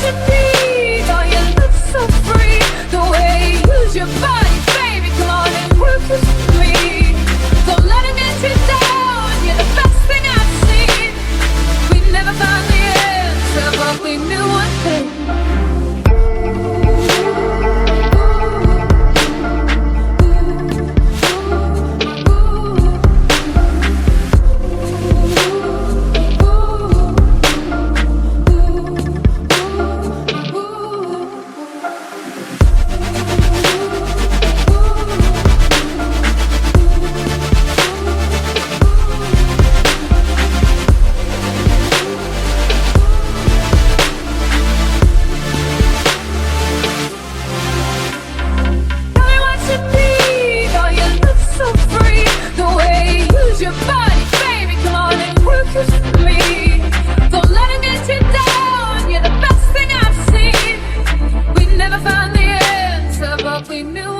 should be. Oh, you look so free. The way you use your body, baby. Come on and work with me. Don't let it get you down. You're the best thing I've seen. We never found the answer, but we knew one thing. Your body, baby, come on and work with me. Don't let it get you down. You're the best thing I've seen. We never found the answer, but we knew